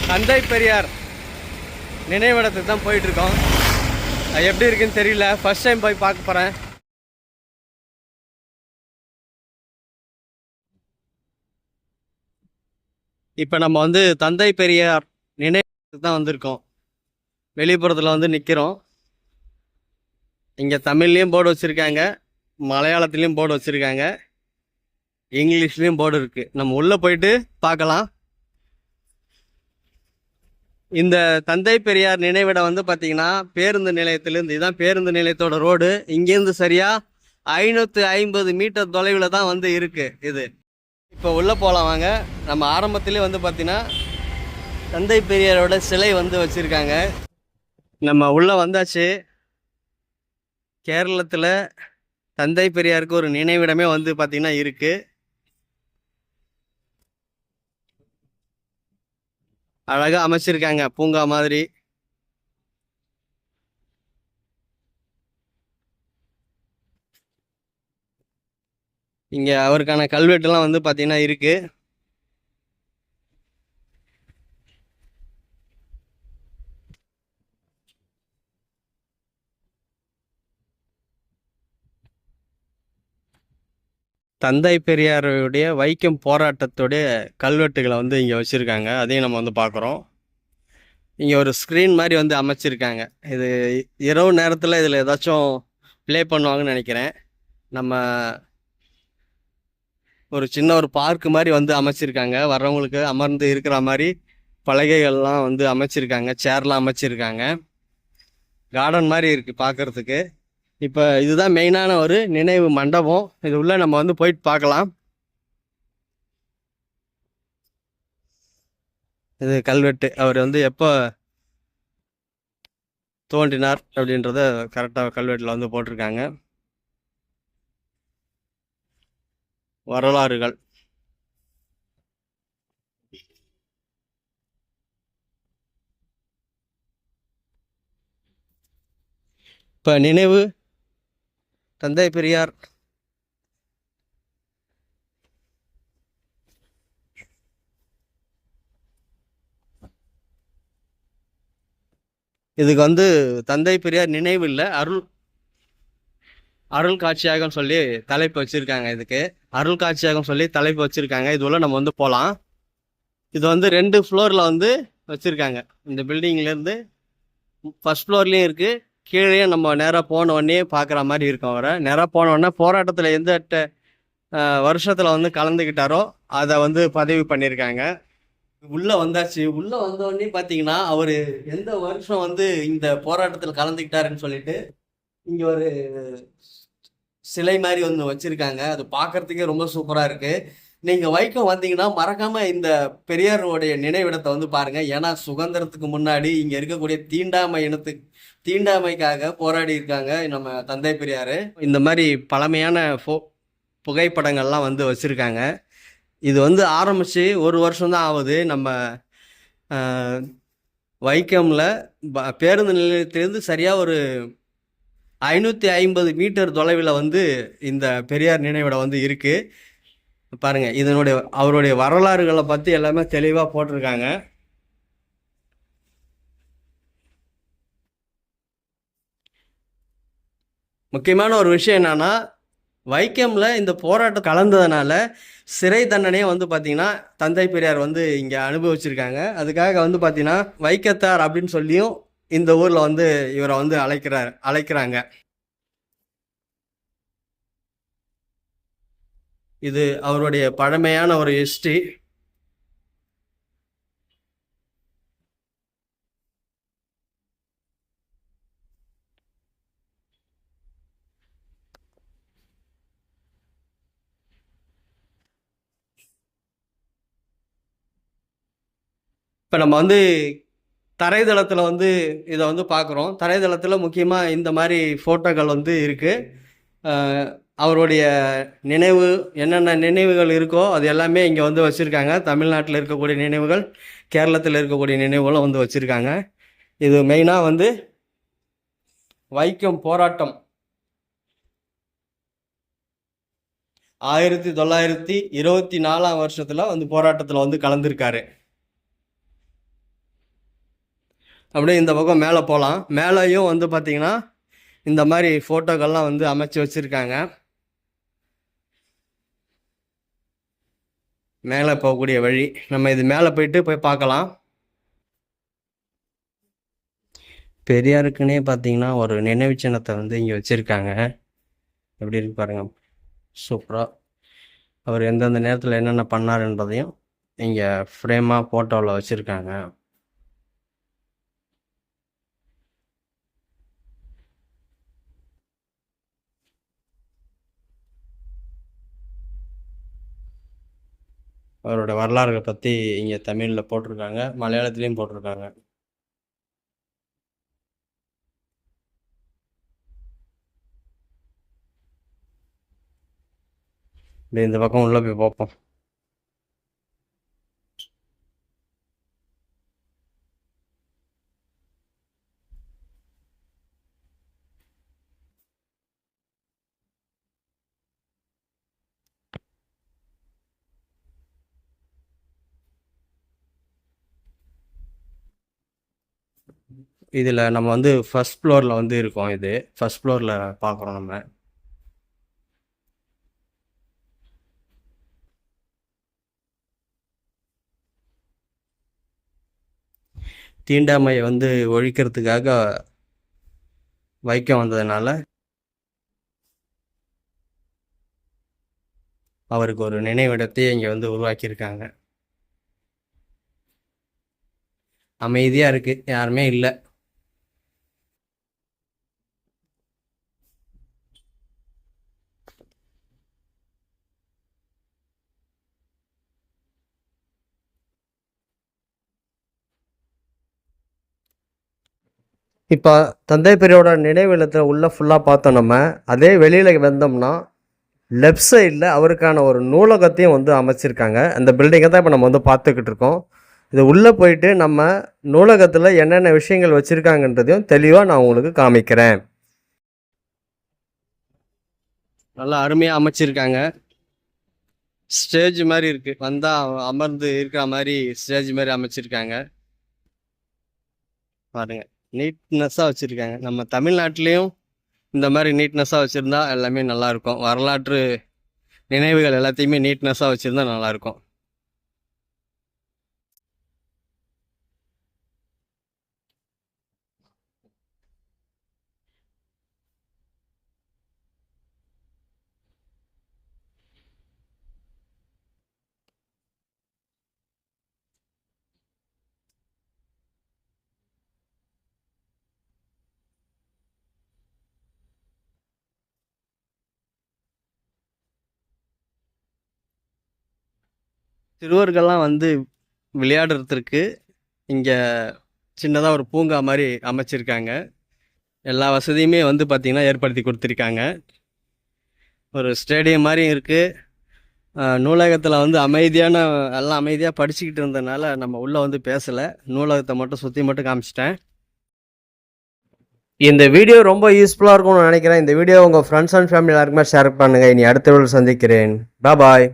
தந்தை பெரியார் நினைவிடத்துக்கு தான் போயிட்டுருக்கோம். அது எப்படி இருக்குன்னு தெரியல, ஃபர்ஸ்ட் டைம் போய் பார்க்க போகிறேன். இப்போ நம்ம வந்து தந்தை பெரியார் நினைவிடத்துக்கு தான் வந்திருக்கோம். வெளிப்புறத்தில் வந்து நிற்கிறோம். இங்கே தமிழ்லேயும் போர்டு வச்சுருக்காங்க, மலையாளத்துலேயும் போர்டு வச்சுருக்காங்க, இங்கிலீஷ்லேயும் போர்டு இருக்குது. நம்ம உள்ளே போயிட்டு பார்க்கலாம். இந்த தந்தை பெரியார் நினைவிடம் வந்து பார்த்தீங்கன்னா பேருந்து நிலையத்திலேருந்து, இதுதான் பேருந்து நிலையத்தோட ரோடு. இங்கேருந்து சரியாக 550 மீட்டர் தொலைவில் தான் வந்து இருக்குது இது. இப்போ உள்ளே போகலாம் வாங்க. நம்ம ஆரம்பத்திலே வந்து பார்த்தீங்கன்னா தந்தை பெரியாரோட சிலை வந்து வச்சுருக்காங்க. நம்ம உள்ளே வந்தாச்சு. கேரளத்தில் தந்தை பெரியாருக்கு ஒரு நினைவிடமே வந்து பார்த்தீங்கன்னா இருக்குது. அழகாக அமைச்சிருக்காங்க, பூங்கா மாதிரி. இங்கே அவருக்கான கல்வெட்டுலாம் வந்து பார்த்தீங்கன்னா இருக்குது. தந்தை பெரியாருடைய வைக்கம் போராட்டத்துடைய கல்வெட்டுகளை வந்து இங்கே வச்சுருக்காங்க. அதையும் நம்ம வந்து பார்க்குறோம். இங்கே ஒரு ஸ்க்ரீன் மாதிரி வந்து அமைச்சிருக்காங்க. இது இரவு நேரத்தில் இதில் ஏதாச்சும் ப்ளே பண்ணுவாங்கன்னு நினைக்கிறேன். நம்ம ஒரு சின்ன ஒரு பார்க் மாதிரி வந்து அமைச்சிருக்காங்க. வர்றவங்களுக்கு அமர்ந்து இருக்கிற மாதிரி பலகைகள்லாம் வந்து அமைச்சிருக்காங்க, சேர்லாம் அமைச்சிருக்காங்க. கார்டன் மாதிரி இருக்குது பார்க்குறதுக்கு. இப்போ இதுதான் மெயினான ஒரு நினைவு மண்டபம். இது உள்ள நம்ம வந்து போயிட்டு பார்க்கலாம். இது கல்வெட்டு, அவர் வந்து எப்போ தோன்றினார் அப்படின்றத கரெக்டாக கல்வெட்டில் வந்து போட்டிருக்காங்க. வரலாறுகள். இப்போ நினைவு தந்தை பெரியார் இதுக்கு வந்து தந்தை பெரியார் நினைவு இல்லை, அருள் காட்சியாகம் சொல்லி தலைப்பு வச்சுருக்காங்க. இதுக்கு அருள் காட்சியாகம் சொல்லி தலைப்பு வச்சுருக்காங்க. இது உள்ள நம்ம வந்து போகலாம். இது வந்து 2 ஃப்ளோரில் வந்து வச்சுருக்காங்க. இந்த பில்டிங்லேருந்து ஃபர்ஸ்ட் ஃப்ளோர்லேயும் இருக்குது, கீழே நம்ம நேராக போன உடனே பார்க்குற மாதிரி இருக்கும். அவரை நேராக போன உடனே போராட்டத்தில் எந்த வருஷத்தில் வந்து கலந்துக்கிட்டாரோ அதை வந்து பதிவு பண்ணியிருக்காங்க. உள்ளே வந்தாச்சு. உள்ளே வந்த உடனே பார்த்தீங்கன்னா அவர் எந்த வருஷம் வந்து இந்த போராட்டத்தில் கலந்துக்கிட்டாருன்னு சொல்லிட்டு இங்கே ஒரு சிலை மாதிரி வந்து வச்சுருக்காங்க. அது பார்க்குறதுக்கே ரொம்ப சூப்பராக இருக்குது. நீங்கள் வைக்கம் வந்தீங்கன்னா மறக்காமல் இந்த பெரியாருடைய நினைவிடத்தை வந்து பாருங்கள். ஏன்னா சுதந்திரத்துக்கு முன்னாடி இங்கே இருக்கக்கூடிய தீண்டாமைக்காக போராடி இருக்காங்க நம்ம தந்தை பெரியார். இந்த மாதிரி பழமையான புகைப்படங்கள்லாம் வந்து வச்சுருக்காங்க. இது வந்து ஆரம்பித்து 1 வருஷம்தான் ஆகுது. நம்ம வைக்கமில் பேருந்து நிலையத்திலேருந்து சரியாக ஒரு 550 மீட்டர் தொலைவில் வந்து இந்த பெரியார் நினைவிடம் வந்து இருக்குது. பாருங்கள், அவருடைய வரலாறுகளை பற்றி எல்லாமே தெளிவாக போட்டிருக்காங்க. முக்கியமான ஒரு விஷயம் என்னன்னா, வைக்கமில் இந்த போராட்டம் கலந்ததுனால சிறை தண்டனையை வந்து பார்த்திங்கன்னா தந்தை பெரியார் வந்து இங்கே அனுபவிச்சிருக்காங்க. அதுக்காக வந்து பார்த்திங்கன்னா வைக்கத்தார் அப்படின்னு சொல்லியும் இந்த ஊரில் வந்து இவரை வந்து அழைக்கிறாங்க. இது அவருடைய பழமையான ஒரு ஹிஸ்ட்ரி. இப்போ நம்ம வந்து தரைதளத்தில் வந்து இதை வந்து பார்க்குறோம். தரைதளத்தில் முக்கியமாக இந்த மாதிரி ஃபோட்டோக்கள் வந்து இருக்குது. அவருடைய என்னென்ன நினைவுகள் இருக்கோ அது எல்லாமே இங்கே வந்து வச்சுருக்காங்க. தமிழ்நாட்டில் இருக்கக்கூடிய நினைவுகள், கேரளத்தில் இருக்கக்கூடிய நினைவுகளும் வந்து வச்சுருக்காங்க. இது மெயினாக வந்து வைக்கம் போராட்டம் 1924 வருஷத்தில் வந்து போராட்டத்தில் வந்து கலந்துருக்காரு. அப்படியே இந்த பக்கம் மேலே போகலாம். மேலேயும் வந்து பார்த்திங்கன்னா இந்த மாதிரி ஃபோட்டோக்கள்லாம் வந்து அமைச்சு வச்சுருக்காங்க. மேலே போகக்கூடிய வழி. நம்ம இது மேலே போய் பார்க்கலாம். பெரியாருக்குன்னே பார்த்தீங்கன்னா ஒரு நினைவு சின்னத்தை வந்து இங்கே வச்சுருக்காங்க. எப்படி இருக்கு பாருங்க, சூப்பராக. அவர் எந்தெந்த நேரத்தில் என்னென்ன பண்ணாருன்றதையும் இங்கே ஃப்ரேமாக ஃபோட்டோவில் வச்சுருக்காங்க. அவரோட வரலாறுகளை பற்றி இங்கே தமிழில் போட்டிருக்காங்க, மலையாளத்துலேயும் போட்டிருக்காங்க. இந்த பக்கம் உள்ளே போய் பார்ப்போம். இதில் நம்ம வந்து ஃபர்ஸ்ட் ஃப்ளோரில் வந்து இருக்கோம். இது ஃபர்ஸ்ட் ஃப்ளோரில் பார்க்குறோம் நம்ம. தீண்டாமையை வந்து ஒழிக்கிறதுக்காக வைக்கம் வந்ததுனால அவருக்கு ஒரு நினைவிடத்தையே இங்கே வந்து உருவாக்கியிருக்காங்க. அமைதியாக இருக்குது, யாருமே இல்லை. இப்போ தந்தை பெரியோட நினைவிடத்தில் உள்ள ஃபுல்லாக பார்த்தோம் நம்ம. அதே வெளியில் வந்தோம்னா லெஃப்ட் சைடில் அவருக்கான ஒரு நூலகத்தையும் வந்து அமைச்சிருக்காங்க. அந்த பில்டிங்கை தான் இப்போ நம்ம வந்து பார்த்துக்கிட்டு இருக்கோம். இது உள்ளே போயிட்டு நம்ம நூலகத்தில் என்னென்ன விஷயங்கள் வச்சுருக்காங்கன்றதையும் தெளிவாக நான் உங்களுக்கு காமிக்கிறேன். நல்லா அருமையாக அமைச்சிருக்காங்க. ஸ்டேஜ் மாதிரி இருக்குது, வந்தால் அமர்ந்து இருக்கிற மாதிரி ஸ்டேஜ் மாதிரி அமைச்சிருக்காங்க பாருங்க. நீட்னஸாக வச்சுருக்காங்க. நம்ம தமிழ்நாட்டிலையும் இந்த மாதிரி நீட்னஸாக வச்சுருந்தா எல்லாமே நல்லாயிருக்கும். வரலாற்று நினைவுகள் எல்லாத்தையுமே நீட்னஸாக வச்சுருந்தா நல்லாயிருக்கும். சிறுவர்கள்லாம் வந்து விளையாடுறதுக்கு இங்கே சின்னதாக ஒரு பூங்கா மாதிரி அமைச்சிருக்காங்க. எல்லா வசதியுமே வந்து பார்த்திங்கன்னா ஏற்படுத்தி கொடுத்துருக்காங்க. ஒரு ஸ்டேடியம் மாதிரியும் இருக்குது. நூலகத்தில் வந்து எல்லாம் அமைதியாக படிச்சுக்கிட்டு இருந்ததுனால நம்ம உள்ளே வந்து பேசலை. நூலகத்தை மட்டும் சுற்றி மட்டும் காமிச்சிட்டேன். இந்த வீடியோ ரொம்ப யூஸ்ஃபுல்லாக இருக்கும்னு நினைக்கிறேன். இந்த வீடியோ உங்கள் ஃப்ரெண்ட்ஸ் அண்ட் ஃபேமிலி எல்லாருக்குமே ஷேர் பண்ணுங்கள். இனி அடுத்த வீடியோவில் சந்திக்கிறேன். பாய்.